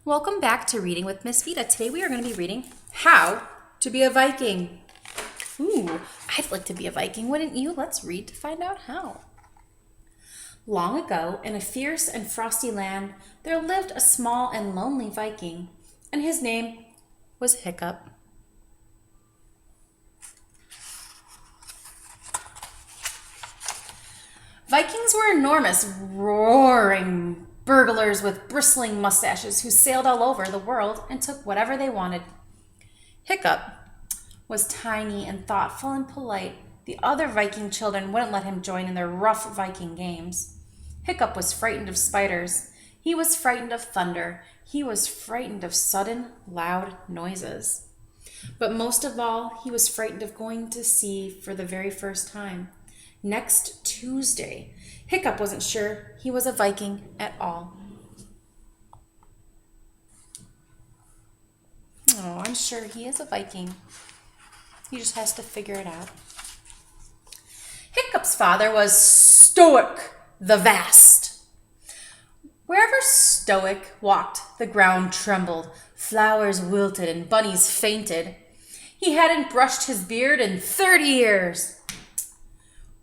Welcome back to Reading with Miss Vida. Today we are going to be reading How to Be a Viking. Ooh, I'd like to be a Viking, wouldn't you? Let's read to find out how. Long ago, in a fierce and frosty land, there lived a small and lonely Viking, and his name was Hiccup. Vikings were enormous, roaring burglars with bristling mustaches who sailed all over the world and took whatever they wanted. Hiccup was tiny and thoughtful and polite. The other Viking children wouldn't let him join in their rough Viking games. Hiccup was frightened of spiders. He was frightened of thunder. He was frightened of sudden, loud noises. But most of all, he was frightened of going to sea for the very first time. Next Tuesday, Hiccup wasn't sure he was a Viking at all. Oh, I'm sure he is a Viking. He just has to figure it out. Hiccup's father was Stoic the Vast. Wherever Stoic walked, the ground trembled, flowers wilted, and bunnies fainted. He hadn't brushed his beard in 30 years.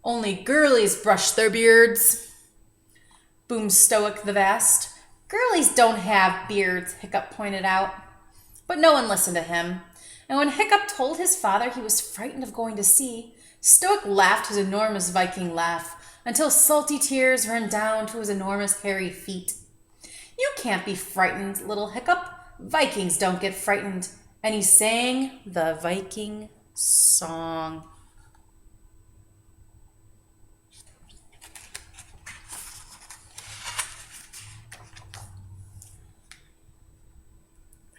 Only girlies brush their beards, boomed Stoic the Vast. Girlies don't have beards, Hiccup pointed out. But no one listened to him. And when Hiccup told his father he was frightened of going to sea, Stoic laughed his enormous Viking laugh until salty tears ran down to his enormous hairy feet. You can't be frightened, little Hiccup. Vikings don't get frightened. And he sang the Viking song.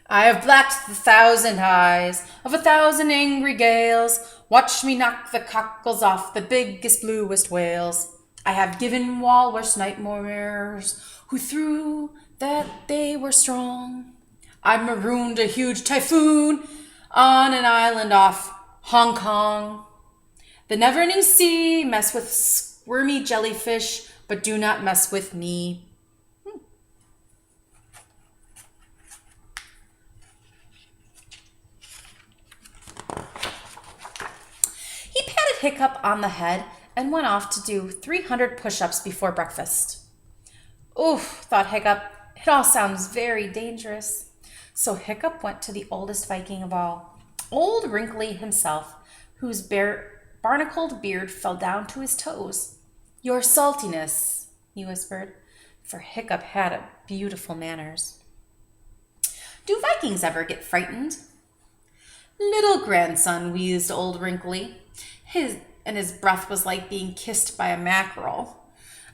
I have blacked the 1,000 eyes of 1,000 angry gales. Watch me knock the cockles off the biggest, bluest whales. I have given walrus nightmares who threw that they were strong. I've marooned a huge typhoon on an island off Hong Kong. The never-ending sea mess with squirmy jellyfish, but do not mess with me. He patted Hiccup on the head and went off to do 300 push-ups before breakfast. Oof, thought Hiccup, it all sounds very dangerous. So Hiccup went to the oldest Viking of all, old Wrinkly himself, whose barnacled beard fell down to his toes. Your saltiness, he whispered, for Hiccup had beautiful manners. Do Vikings ever get frightened? Little grandson, wheezed old Wrinkly. His breath was like being kissed by a mackerel.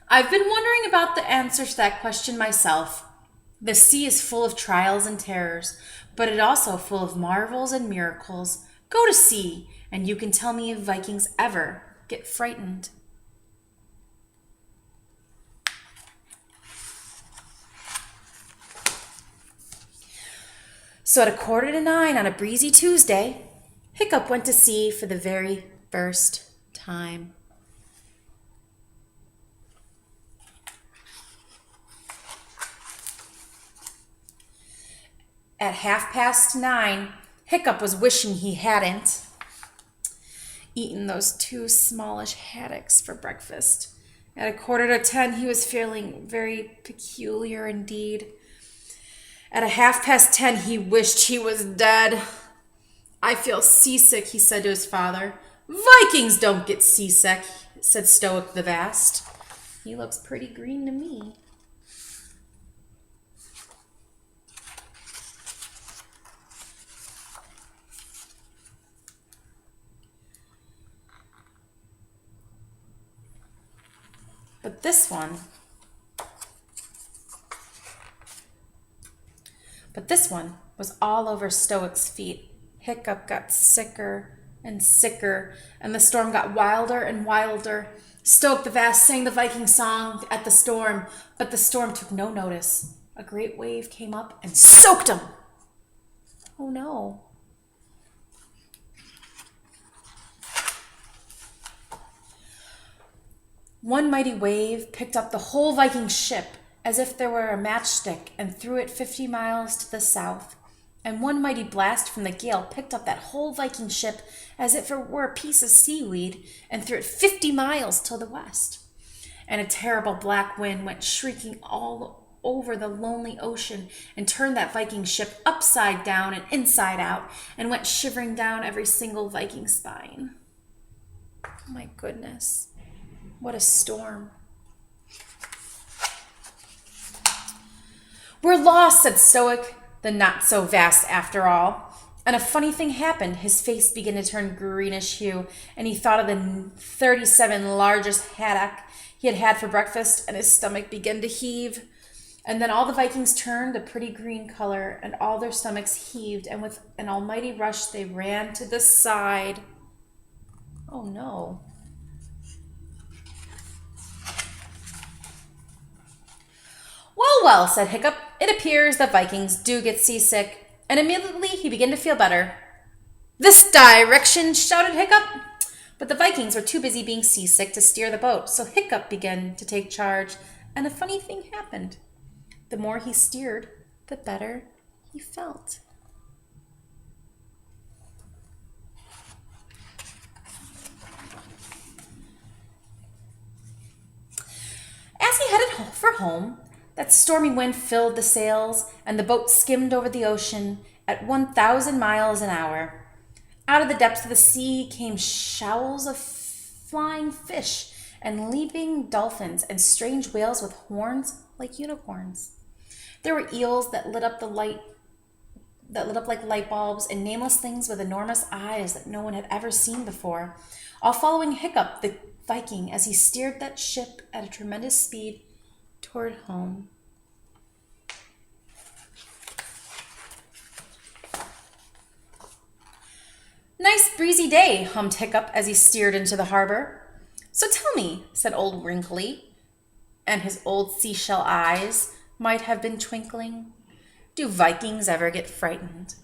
I've been wondering about the answer to that question myself. The sea is full of trials and terrors, but it also full of marvels and miracles. Go to sea, and you can tell me if Vikings ever get frightened. So at 8:45 on a breezy Tuesday, Hiccup went to sea for the very first time. At 9:30, Hiccup was wishing he hadn't eaten those 2 smallish haddocks for breakfast. At 9:45, he was feeling very peculiar indeed. At 10:30, he wished he was dead. I feel seasick, he said to his father. Vikings don't get seasick, said Stoic the Vast. He looks pretty green to me. But this one was all over Stoic's feet. Hiccup got sicker and sicker, and the storm got wilder and wilder. Stoic the Vast sang the Viking song at the storm, but the storm took no notice. A great wave came up and soaked him. Oh no. One mighty wave picked up the whole Viking ship as if there were a matchstick and threw it 50 miles to the south. And one mighty blast from the gale picked up that whole Viking ship as if it were a piece of seaweed and threw it 50 miles to the west. And a terrible black wind went shrieking all over the lonely ocean and turned that Viking ship upside down and inside out and went shivering down every single Viking spine. Oh my goodness, what a storm. "We're lost," said Stoic, the not so vast after all. And a funny thing happened. His face began to turn greenish hue, and he thought of the 37 largest haddock he had had for breakfast, and his stomach began to heave. And then all the Vikings turned a pretty green color, and all their stomachs heaved, and with an almighty rush they ran to the side. Oh no. "Well, well," said Hiccup, "it appears that Vikings do get seasick," and immediately he began to feel better. "This direction," shouted Hiccup. But the Vikings were too busy being seasick to steer the boat, so Hiccup began to take charge, and a funny thing happened. The more he steered, the better he felt. As he headed for home, that stormy wind filled the sails, and the boat skimmed over the ocean at 1,000 miles an hour. Out of the depths of the sea came shoals of flying fish and leaping dolphins and strange whales with horns like unicorns. There were eels that lit up like light bulbs, and nameless things with enormous eyes that no one had ever seen before, all following Hiccup the Viking as he steered that ship at a tremendous speed toward home. "Nice breezy day," hummed Hiccup as he steered into the harbor. "So tell me," said Old Wrinkly, and his old seashell eyes might have been twinkling, "do Vikings ever get frightened?"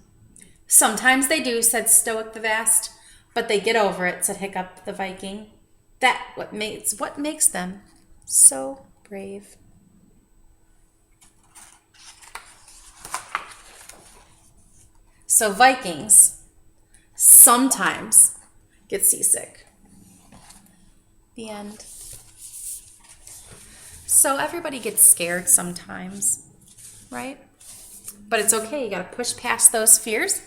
"Sometimes they do," said Stoic the Vast, "but they get over it," said Hiccup the Viking. What makes them so brave." So Vikings sometimes get seasick. The end. So everybody gets scared sometimes, right? But it's okay. You got to push past those fears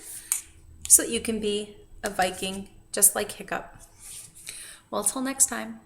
so that you can be a Viking just like Hiccup. Well, till next time.